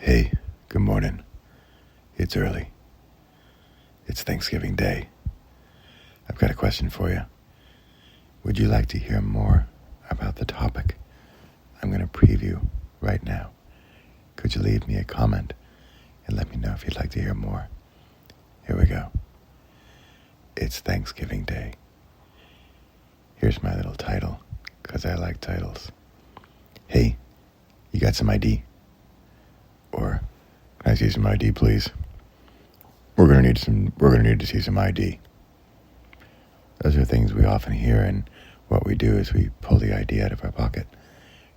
Hey, good morning. It's early. It's Thanksgiving Day. I've got a question for you. Would you like to hear more about the topic I'm going to preview right now? Could you leave me a comment and let me know if you'd like to hear more? Here we go. It's Thanksgiving Day. Here's my little title, because I like titles. Hey, you got some ID? Or, can I see some ID, please? We're gonna need to see some ID. Those are things we often hear, and what we do is we pull the ID out of our pocket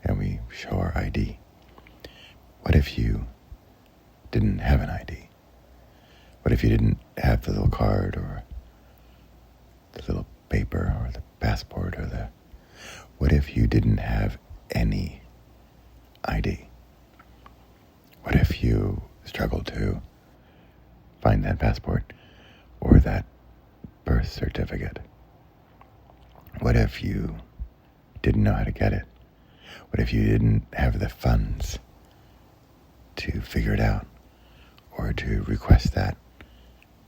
and we show our ID. What if you didn't have an ID? What if you didn't have the little card or the little paper or the passport or what if you didn't have any ID? What if you struggled to find that passport or that birth certificate? What if you didn't know how to get it? What if you didn't have the funds to figure it out or to request that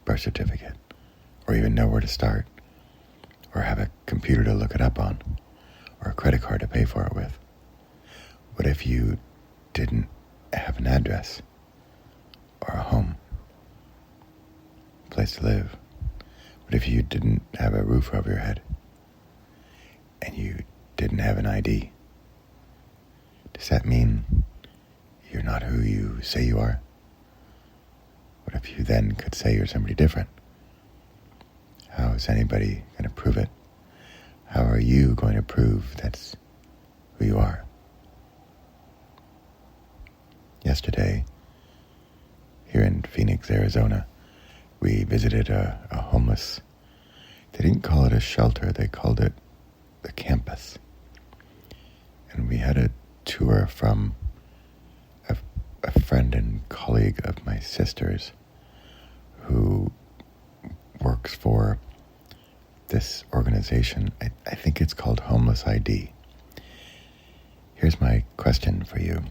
birth certificate or even know where to start or have a computer to look it up on or a credit card to pay for it with? What if you didn't have an address or a home, place to live? What if you didn't have a roof over your head and you didn't have an ID? Does that mean you're not who you say you are? What if you then could say you're somebody different? How is anybody going to prove it? How are you going to prove that's who you are? Yesterday, here in Phoenix, Arizona, we visited a homeless, they didn't call it a shelter, they called it the campus. And we had a tour from a friend and colleague of my sister's who works for this organization. I think it's called Homeless ID. Here's my question for you.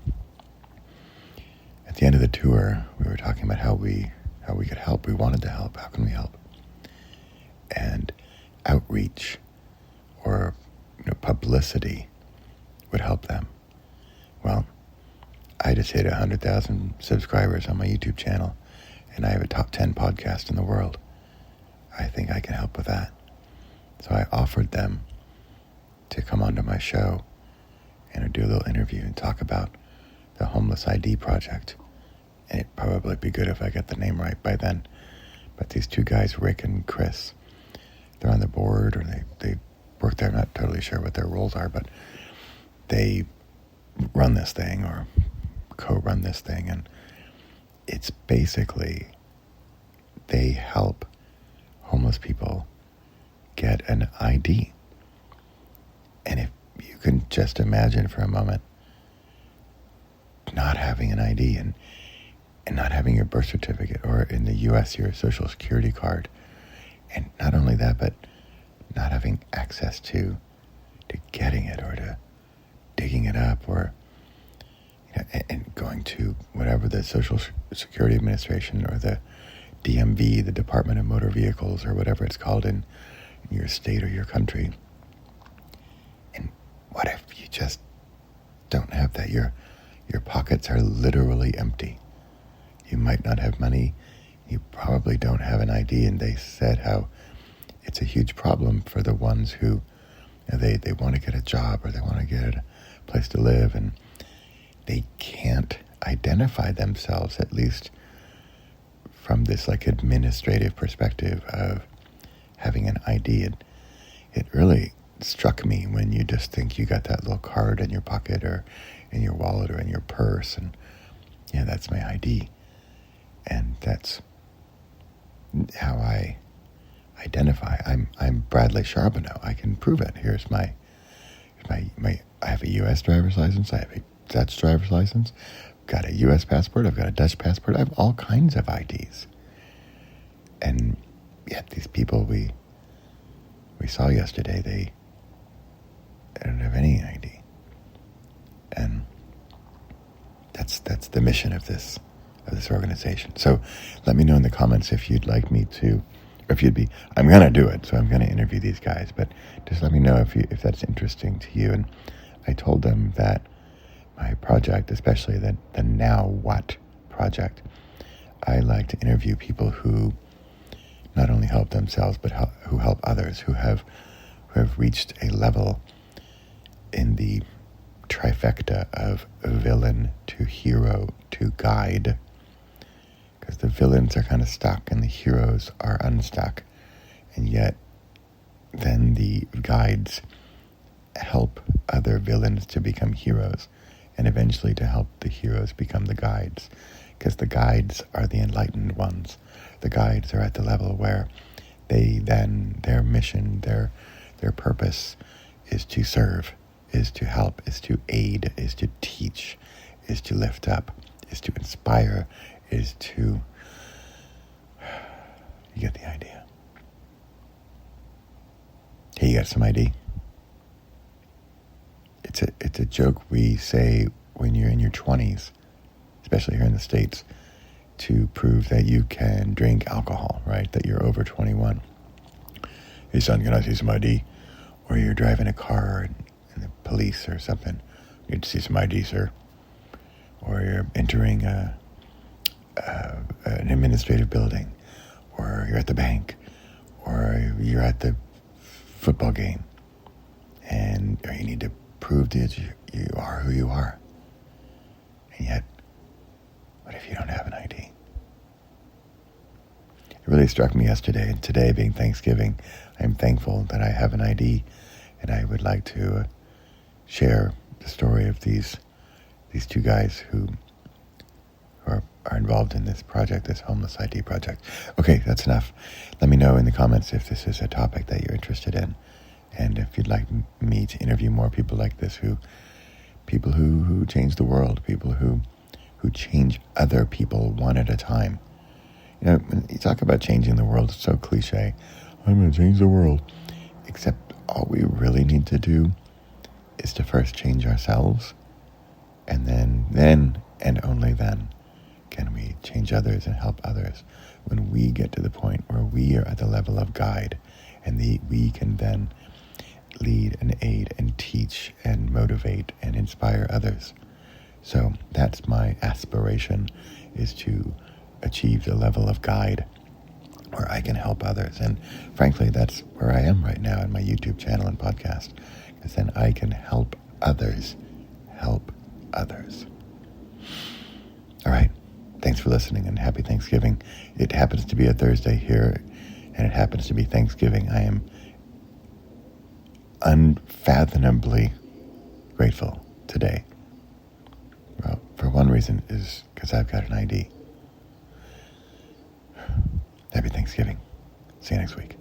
At the end of the tour, we were talking about how we could help. We wanted to help. How can we help? And outreach or publicity would help them. Well, I just hit 100,000 subscribers on my YouTube channel, and I have a top 10 podcast in the world. I think I can help with that. So I offered them to come onto my show and do a little interview and talk about the Homeless ID Project. And it'd probably be good if I get the name right by then. But these two guys, Rick and Chris, they're on the board, or they work there. I'm not totally sure what their roles are, but they run this thing or co-run this thing. And it's basically they help homeless people get an ID. And if you can just imagine for a moment not having an ID and not having your birth certificate, or in the U.S. your social security card, and not only that, but not having access to getting it or to digging it up, or and going to whatever the Social Security Administration or the DMV, the Department of Motor Vehicles, or whatever it's called in your state or your country. And what if you just don't have that? Your pockets are literally empty. You might not have money. You probably don't have an ID. And they said how it's a huge problem for the ones who they want to get a job or they want to get a place to live, and they can't identify themselves, at least from this administrative perspective of having an ID. It really struck me when you just think you got that little card in your pocket or in your wallet or in your purse, and that's my ID. And that's how I identify. I'm Bradley Charbonneau. I can prove it. Here's my I have a U.S. driver's license. I have a Dutch driver's license. I've got a U.S. passport. I've got a Dutch passport. I have all kinds of IDs. And yet these people we saw yesterday, they don't have any ID. And That's the mission of this organization. So let me know in the comments if you'd like me to, or if you'd be. I'm gonna do it, so I'm gonna interview these guys. But just let me know if that's interesting to you. And I told them that my project, especially the Now What project, I like to interview people who not only help themselves but who help others, who have reached a level in the trifecta of villain to hero to guide, because the villains are kind of stuck and the heroes are unstuck, and yet then the guides help other villains to become heroes, and eventually to help the heroes become the guides, because the guides are the enlightened ones. The guides are at the level where their mission, their purpose is to serve, is to help, is to aid, is to teach, is to lift up, is to inspire, is to... You get the idea. Hey, you got some ID? It's a joke we say when you're in your 20s, especially here in the States, to prove that you can drink alcohol, right? That you're over 21. Hey son, can I see some ID? Or you're driving a car and the police or something, you need to see some ID, sir. Or you're entering an administrative building, or you're at the bank, or you're at the football game, or you need to prove that you are who you are. And yet, what if you don't have an ID? It really struck me yesterday, and today being Thanksgiving, I'm thankful that I have an ID, and I would like to share the story of these two guys who are involved in this project, this homeless ID project. Okay, that's enough. Let me know in the comments if this is a topic that you're interested in, and if you'd like me to interview more people like this, people who change the world, people who change other people one at a time. You know, when you talk about changing the world, it's so cliche. I'm going to change the world. Except all we really need to do is to first change ourselves, and then and only then can we change others and help others. When we get to the point where we are at the level of guide, and we can then lead and aid and teach and motivate and inspire others. So that's my aspiration, is to achieve the level of guide where I can help others. And frankly, that's where I am right now in my YouTube channel and podcast, because then I can help others help others. All right. Thanks for listening, and happy Thanksgiving. It happens to be a Thursday here, and it happens to be Thanksgiving. I am unfathomably grateful today. Well, for one reason is because I've got an ID. Happy Thanksgiving. See you next week.